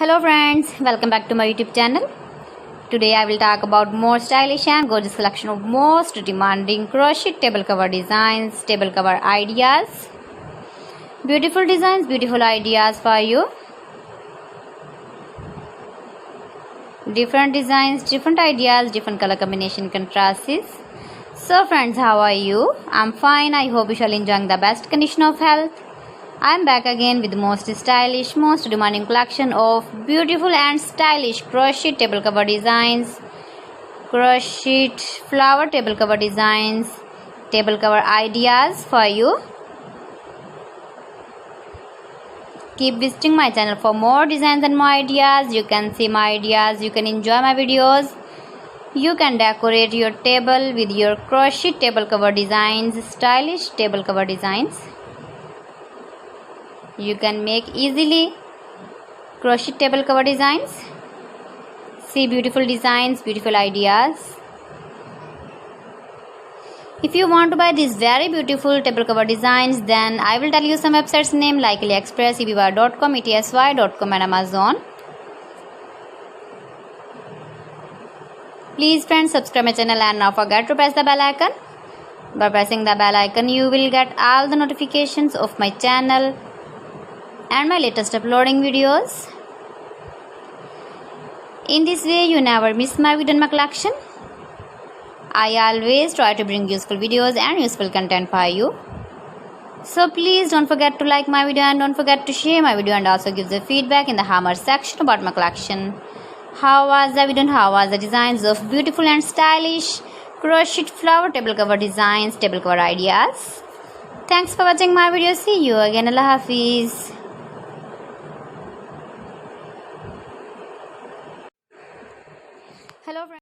Hello friends, welcome back to my YouTube channel. Today I will talk about more stylish and gorgeous collection of most demanding crochet table cover designs, table cover ideas. Beautiful designs, beautiful ideas for you. Different designs, different ideas, different color combination contrasts. So friends, how are you? I'm fine. I hope you shall enjoy the best condition of health. I'm back again with the most stylish, most demanding collection of beautiful and stylish crochet table cover designs, crochet flower table cover designs, table cover ideas for you. Keep visiting my channel for more designs and more ideas. You can see my ideas, you can enjoy my videos. You can decorate your table with your crochet table cover designs, stylish table cover designs. You can make easily crochet table cover designs. See beautiful designs, beautiful ideas. If you want to buy these very beautiful table cover designs, then I will tell you some websites name like AliExpress, eBay.com, etsy.com and Amazon. Please friends, subscribe my channel and not forget to press the bell icon. By pressing the bell icon, you will get all the notifications of my channel and my latest uploading videos. In this way, you never miss my video and my collection. I always try to bring useful videos and useful content for you. So please don't forget to like my video and don't forget to share my video and also give the feedback in the hammer section about my collection. How was the video and how was the designs of beautiful and stylish crochet flower table cover designs, table cover ideas. Thanks for watching my video. See you again. Allah Hafiz. Hello friends.